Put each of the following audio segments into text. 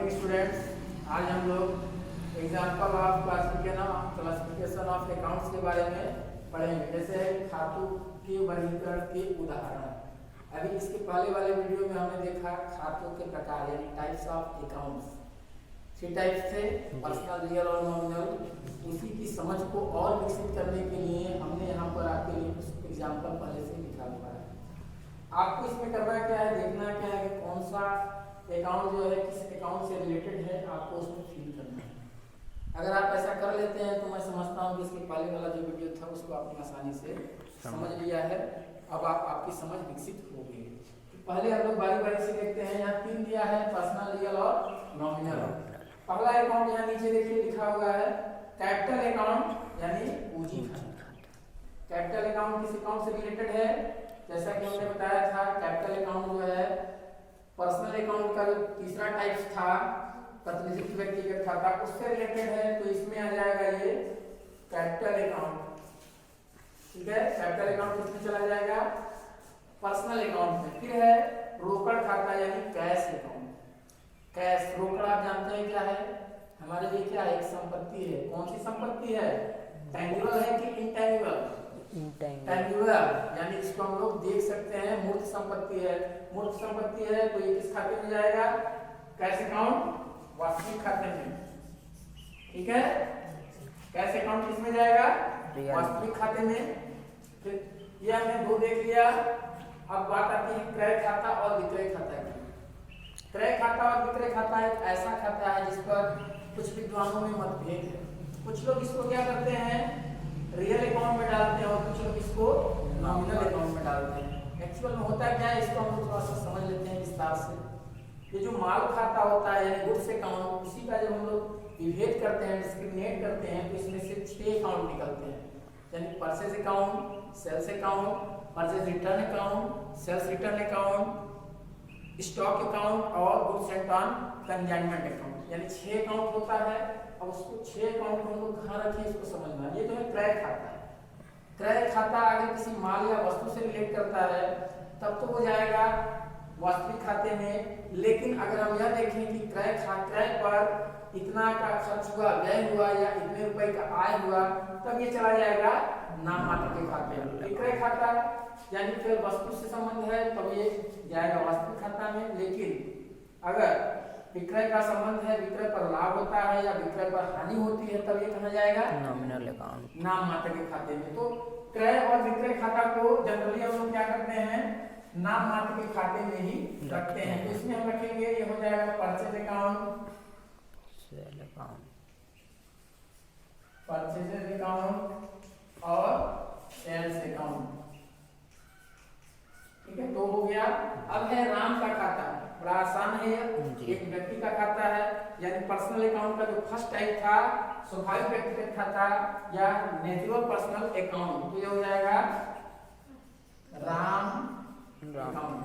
Morning students. आज हम लोग example of classification of accounts के बारे में पढ़ेंगे। जैसे खातों के वर्गीकरण के उदाहरण। अभी इसके पहले वाले वीडियो में हमने देखा खातों के प्रकार यानी टाइप्स ऑफ अकाउंट्स। 3 टाइप्स थे, पर्सनल, रियल और नॉमिनल। उसी की समझ को और विकसित करने के लिए हमने यहाँ पर आपके लिए कुछ एग्जाम्पल पहले से लिखा हुआ है। आपको इसमें करना क्या है, देखना क्या है कि कौन सा अकाउंट जो है किस अकाउंट से रिलेटेड है, आपको उसमें फिल करना है। अगर आप ऐसा कर लेते हैं तो मैं समझता हूँ कि इसके पहले वाला जो वीडियो था उसको आपने आसानी से समझ लिया है। अब आपकी समझ विकसित हो गई। तो पहले हम लोग बारी बारी से देखते हैं। यहाँ 3 दिया है, पर्सनल, रियल और नॉमिनल। पहला अकाउंट यहाँ नीचे देखिए लिखा हुआ है कैपिटल अकाउंट यानी पूंजी खाता। कैपिटल अकाउंट किस अकाउंट से रिलेटेड है? जैसा कि हमने बताया था, कैपिटल अकाउंट जो है पर्सनल अकाउंट का जो तीसरा टाइप था, प्रतिनिधित्व व्यक्तिगत खाता, उससे रिलेटेड है। तो इसमें आ जाएगा ये कैपिटल अकाउंट। ठीक है, कैपिटल अकाउंट किसमें चला जाएगा? पर्सनल अकाउंट में। फिर है रोकड़ खाता यानी कैश अकाउंट। कैश, रोकड़ आप जानते हैं क्या है? हमारे लिए क्या है? एक संपत्ति है। कौन सी संपत्ति है? टेंजिबल है कि इनटेंजिबल? टेंजिबल यानी इसको हम लोग देख सकते हैं, मूर्त संपत्ति है। मूर्त संपत्ति है तो ये किस खाते में जाएगा? कैश अकाउंट, वास्तविक खाते में। ठीक है, कैश अकाउंट किस में जाएगा? वास्तविक खाते में। फिर ये हमने 2 देख लिया। अब बात आती है क्रय खाता और विक्रय खाता की। क्रय खाता और विक्रय खाता एक ऐसा खाता है जिस पर कुछ विद्वानों में मतभेद है। कुछ लोग इसको क्या करते हैं, रियल अकाउंट में डालते हैं, और कुछ लोग इसको नॉमिनल अकाउंट में डालते हैं। एक्चुअल में होता क्या है, इसको हम लोग थोड़ा सा समझ लेते हैं विस्तार से। ये जो माल खाता होता है यानी गुड्स अकाउंट, उसी का जब हम लोग विभेद करते हैं, डिस्क्रिमिनेट करते हैं, तो इसमें से 6 अकाउंट निकलते हैं। यानी purchase account, sales account, purchase return account, sales return account, stock account और goods and on consignment account. यानी 6 अकाउंट होता है। अब उसको 6 अकाउंट को हम लोग कहाँ रखें, इसको समझना। ये तो है क्रय खाता। क्रय खाता अगर किसी माल या वस्तु से रिलेट करता है तब तो हो जाएगा वास्तविक खाते में। लेकिन अगर हम यह देखें कि क्रय पर इतना का खर्च हुआ, व्यय हुआ, या इतने रुपए का आय हुआ, तब ये चला जाएगा नाम मात्र के खाते में। विक्रय खाता यानी फिर वस्तु से संबंध है तब ये जाएगा वास्तविक खाता में। लेकिन अगर विक्रय का संबंध है, विक्रय पर लाभ होता है या विक्रय पर हानि होती है, तब ये कहाँ जाएगा? नॉमिनल अकाउंट, नाम मात्र के खाते में। तो क्रय और विक्रय खाता को जनरली हम लोग क्या करते हैं, नाम मात्र के खाते में ही रखते हैं। तो इसमें हम रखेंगे, ये हो जाएगा purchase account, sale account, purchase account और सेल्स अकाउंट। ठीक है, 2 हो गया। अब है राम का खाता। बड़ा आसान है, एक व्यक्ति का खाता है। यानी पर्सनल अकाउंट का जो फर्स्ट टाइप था, स्वाभाविक व्यक्तिगत खाता या नेचुरल पर्सनल अकाउंट, तो ये हो जाएगा राम अकाउंट।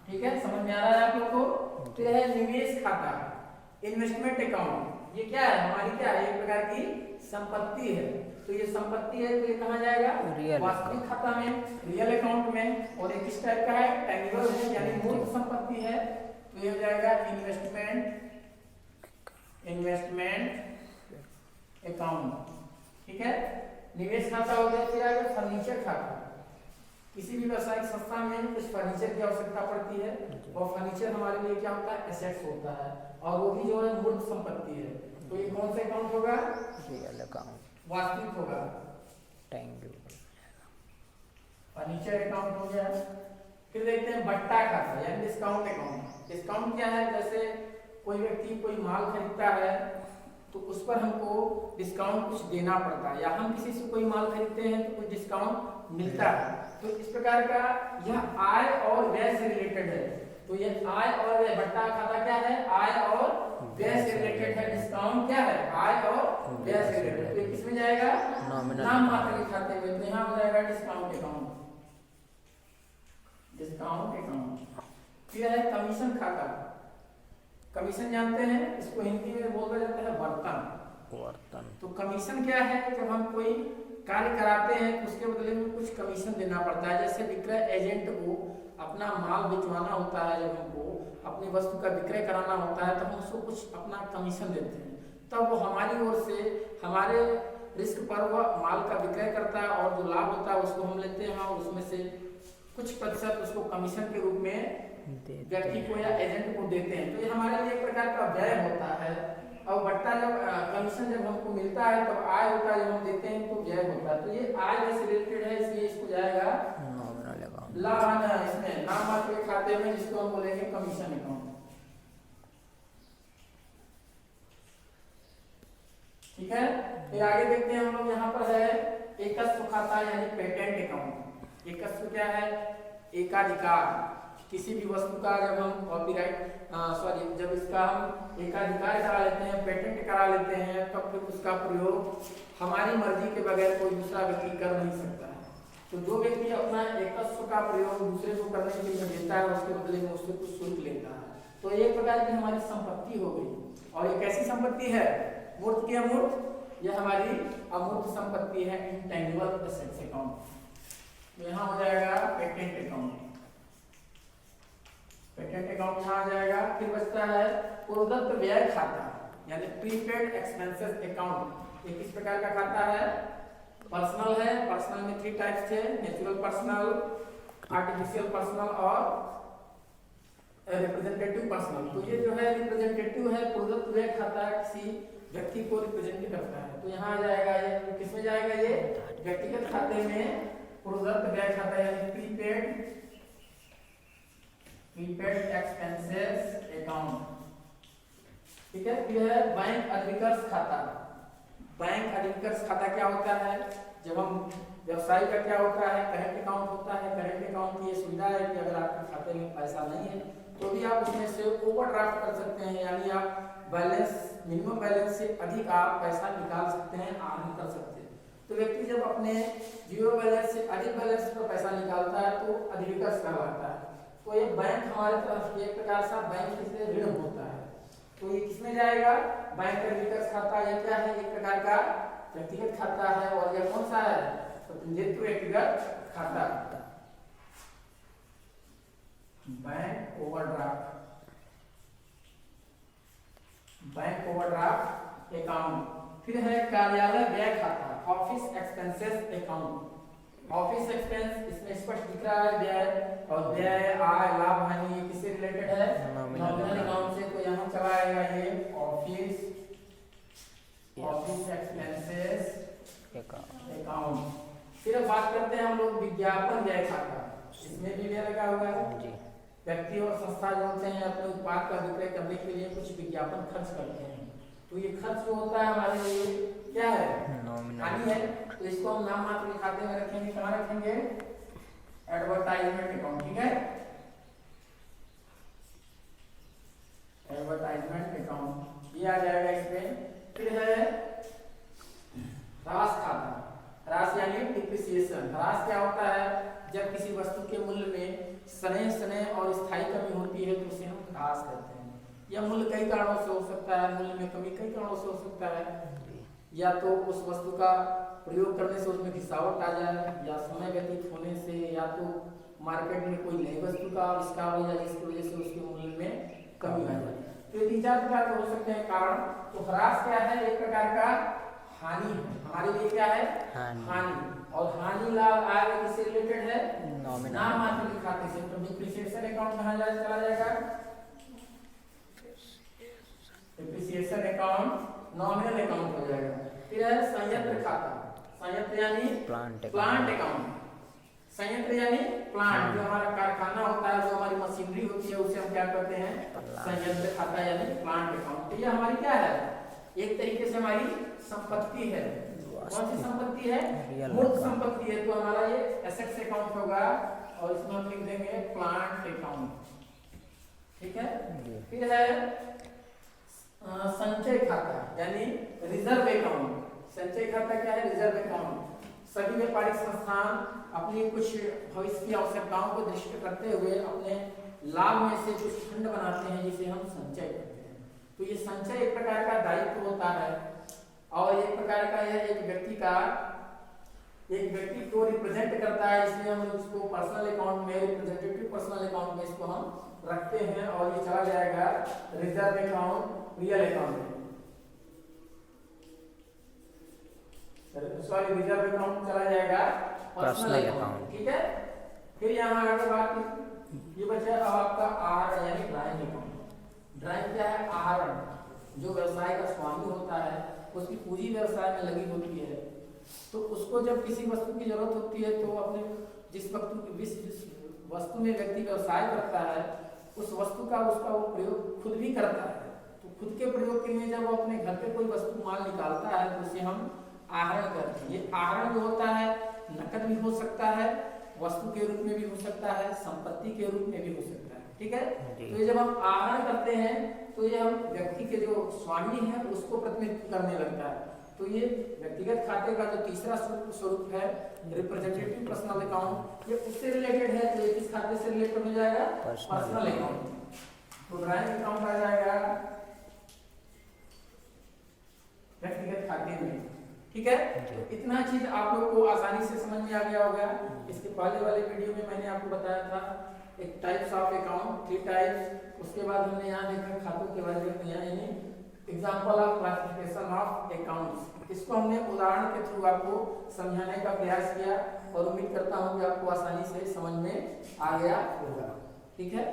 ठीक है, समझ में आ रहा है आप लोग को? तो यह है निवेश खाता, इन्वेस्टमेंट अकाउंट। ये क्या है? हमारी क्या है? एक प्रकार की संपत्ति है। तो ये संपत्ति है तो ये कहाँ जाएगा? वास्तविक खाता में, रियल अकाउंट में। और एक किस टाइप का है? टेंजिबल है यानी मूर्त संपत्ति है। तो ये हो जाएगा इन्वेस्टमेंट अकाउंट। ठीक है, निवेश खाता हो गया। फिर आगे फर्नीचर खाता। किसी भी व्यावसायिक संस्था में कुछ फर्नीचर की आवश्यकता पड़ती है, और फर्नीचर हमारे लिए क्या होता है? एसेट्स होता है, और वो भी जो है मूर्त संपत्ति है। तो ये कौन सा अकाउंट होगा? रियल अकाउंट, वास्तविक होगा। टेंजिबल, फर्नीचर अकाउंट हो गया। फिर देखते हैं बट्टा खाता यानी डिस्काउंट अकाउंट। डिस्काउंट क्या है? जैसे कोई व्यक्ति कोई माल खरीदता है तो उस पर हमको डिस्काउंट कुछ देना पड़ता है, या हम किसी से कोई माल खरीदते हैं तो कुछ डिस्काउंट मिलता है। तो इस प्रकार का यह आय और व्यय से रिलेटेड है। तो ये आय और व्यय, बट्टा खाता क्या है? आय और व्यय से रिलेटेड है। डिस्काउंट क्या है? आय और व्यय से रिलेटेड। तो किसमें जाएगा? नाम मात्र के खाते में। तो यहाँ हो जाएगा डिस्काउंट अकाउंट, डिस्काउंट अकाउंट। फिर है कमीशन खाता। कमीशन जानते हैं, इसको हिंदी में बोला जाता है वर्तन। तो कमीशन क्या है? जब हम कोई कार्य कराते हैं तो उसके बदले में कुछ कमीशन देना पड़ता है। जैसे विक्रय एजेंट को अपना माल बिकवाना होता है, जब हमको अपनी वस्तु का विक्रय कराना होता है, तब हम उसको कुछ अपना कमीशन देते हैं, तब वो हमारी ओर से हमारे रिस्क पर वह माल का विक्रय करता है और जो लाभ होता है उसको हम लेते हैं और उसमें से कुछ प्रतिशत उसको कमीशन के रूप में व्यक्ति को या एजेंट को देते हैं। तो ये हमारे लिए एक प्रकार का व्यय होता है। और बट्टा जब कमीशन जब हमको मिलता है तब आय होता है, जब हम देते हैं तो व्यय होता है। तो ये आय से रिलेटेड है, इसलिए इसको जाएगा लाभांश, इसमें नाम मात्र के खाते में, जिसको हम बोलेंगे कमीशन अकाउंट। ठीक है, फिर आगे देखते हैं हम लोग। यहाँ पर है एकस्व खाता यानी पेटेंट अकाउंट। एकस्व क्या है? एकाधिकार। किसी भी वस्तु का जब हम कॉपीराइट जब इसका हम एकाधिकार करा लेते हैं, पेटेंट करा लेते हैं, तब फिर उसका प्रयोग हमारी मर्जी के बगैर कोई दूसरा व्यक्ति कर नहीं सकता है। तो जो व्यक्ति अपना एकस्व का प्रयोग दूसरे को करने के लिए देता है, उसके बदले में उससे कुछ शुल्क लेता है। तो एक प्रकार की हमारी संपत्ति हो गई। और ये कैसी संपत्ति है? मूर्त की अमूर्त? यह हमारी अमूर्त संपत्ति है, इंटेंजिबल एसेट्स अकाउंट। यहाँ हो जाएगा पेटेंट अकाउंट। पेटेंट अकाउंट यहाँ आ जाएगा। फिर बचता है पूर्वदत्त व्यय खाता यानी प्रीपेड एक्सपेंसेस अकाउंट। ये किस प्रकार का खाता है? पर्सनल है। पर्सनल में 3 टाइप्स थे, नेचुरल पर्सनल, आर्टिफिशियल पर्सनल और रिप्रेजेंटेटिव पर्सनल। तो ये जो है रिप्रेजेंटेटिव है, पूर्वदत्त व्यय खाता किसी व्यक्ति को रिप्रेजेंट करता है। तो यहाँ आ जाएगा, ये किसमें जाएगा? ये व्यक्तिगत खाते में पूर्वदत्त व्यय खाता यानी प्रीपेड एक्सपेंसेस अकाउंट। ठीक है। फिर है बैंक अधिविकर्ष खाता। बैंक अधिविकर्ष खाता क्या होता है? जब हम व्यवसाय का क्या होता है? करेंट अकाउंट होता है। करेंट अकाउंट की ये सुविधा है कि अगर आपके खाते में पैसा नहीं है तो भी आप उसमें से ओवरड्राफ्ट कर सकते हैं, यानी आप बैलेंस, मिनिमम बैलेंस से अधिक आप पैसा निकाल सकते हैं, अर्न कर सकते हैं। तो व्यक्ति जब अपने जीरो बैलेंस से अधिक बैलेंस पर पैसा निकालता है तो अधिविकर्ष कहलाता है। तो ये बैंक हमारे तरफ एक प्रकार से बैंक से ऋण होता है। तो ये किसमें जाएगा? बैंक अधिविकर्ष खाता। ये क्या है? एक प्रकार का व्यक्तिगत खाता है। और यह कौन सा है? प्रतिनिधित्व व्यक्तिगत खाता, bank overdraft, bank overdraft account. फिर है कार्यालय व्यय खाता, office expenses account. Office expense इसमें स्पष्ट दिख रहा है व्यय, और व्यय, आय, लाभ, हानि ये किससे रिलेटेड है? नॉमिनल अकाउंट से। तो यहाँ चला आएगा ये ऑफिस एक्सपेंसेस अकाउंट। फिर अब बात करते हैं हम लोग विज्ञापन व्यय खाता। इसमें भी व्यय लगा हुआ है। व्यक्ति और संस्था जो होते हैं अपने उत्पाद का विक्रय करने के लिए कुछ विज्ञापन खर्च करते हैं। तो ये खर्च जो होता है हमारे लिए क्या है? हानि है। तो इसको हम नाम मात्र के खाते में रखेंगे। कहाँ रखेंगे? Advertisement account. ठीक है, एडवर्टाइजमेंट अकाउंट ये आ जाएगा इसमें। फिर है ह्रास खाता। ह्रास यानी डिप्रिसिएशन। ह्रास क्या होता है? जब किसी वस्तु के मूल्य में स्नेह और स्थायी कमी होती है तो उसे हम ह्रास कहते हैं। यह मूल्य कई कारणों से हो सकता है, मूल्य में कमी कई कारणों से हो सकता है। या तो उस वस्तु का प्रयोग करने से उसमें गिरावट आ जाए, या समय व्यतीत होने से, या तो मार्केट में कोई नई वस्तु का आविष्कार हो जाए जिसकी वजह से उसके मूल्य में कमी आ जाए। तो ये 3-4 प्रकार के हो सकते हैं कारण। तो ह्रास क्या है? एक प्रकार का हानि है। हमारे लिए क्या है? हानि। और हानि लाभ आय किससे रिलेटेड है? नाम मात्र के खाते से। तो डिप्रिसिएशन अकाउंट कहाँ चला जाएगा? डिप्रिसिएशन अकाउंट नॉमिनल अकाउंट हो जाएगा। फिर है संयंत्र खाता। संयंत्र यानी प्लांट अकाउंट। संयंत्र यानी प्लांट, जो हमारा कारखाना होता है, जो हमारी मशीनरी होती है, उसे हम क्या करते हैं? संयंत्र खाता यानी प्लांट अकाउंट। तो ये हमारी क्या है? एक तरीके से हमारी संपत्ति है। कौन सी संपत्ति है? मूर्त संपत्ति है। तो हमारा ये एसेट्स अकाउंट होगा और इसमें हम लिख देंगे प्लांट अकाउंट। ठीक है। फिर है संचय खाता यानी रिजर्व अकाउंट। संचय खाता क्या है? Reserve account. सभी व्यापारिक संस्थान अपनी कुछ भविष्य की आवश्यकताओं को दृष्टि करते हुए अपने लाभ में से कुछ फंड बनाते हैं जिसे हम संचय करते हैं। तो ये संचय एक प्रकार का दायित्व होता है और एक प्रकार का यह एक व्यक्ति का एक व्यक्ति को रिप्रेजेंट करता है, इसलिए हम इसको पर्सनल अकाउंट में, रिप्रेजेंटेटिव पर्सनल अकाउंट में इसको हम रखते हैं और ये चला जाएगा रिजर्व अकाउंट, रियल अकाउंट में, सॉरी रिजर्व अकाउंट चला जाएगा पर्सनल अकाउंट। ठीक है, फिर यहाँ आगे बात ये बचा अब आपका आहरण यानी ड्राइंग अकाउंट। ड्राइंग क्या है? आहरण, जो व्यवसाय का स्वामी होता है उसकी पूंजी व्यवसाय में लगी होती है, तो उसको जब किसी वस्तु की जरूरत होती है तो अपने जिस वस्तु में व्यक्ति व्यवसाय करता है उस वस्तु का उसका वो प्रयोग खुद भी करता है, तो खुद के प्रयोग के लिए जब वो अपने घर पे कोई वस्तु माल निकालता है तो उसे हम आहरण करते हैं। ये आहरण जो होता है नकद भी हो सकता है, वस्तु के रूप में भी हो सकता है, संपत्ति के रूप में भी हो सकता है। ठीक है, तो ये जब हम आहरण करते हैं तो ये हम व्यक्ति के जो स्वामी है उसको प्रतिनिधित्व करने लगता है। तो ये व्यक्तिगत खाते का जो तीसरा स्वरूप है रिप्रेजेंटेटिव पर्सनल अकाउंट, ये उससे रिलेटेड है, तो ये किस खाते से रिलेटेड हो जाएगा? Personal account. तो ड्राइंग अकाउंट आ जाएगा व्यक्तिगत खाते में। ठीक है, तो इतना चीज आप लोग को आसानी से समझ में आ गया होगा। इसके पहले वाले वीडियो में मैंने आपको बताया था एक टाइप्स ऑफ अकाउंट, 3 टाइप्स, उसके बाद हमने यहाँ देखा खातों के बारे में, यानी example of classification of accounts. इसको हमने उदाहरण के थ्रू आपको समझाने का प्रयास किया और उम्मीद करता हूँ कि आपको आसानी से समझ में आ गया होगा। ठीक है।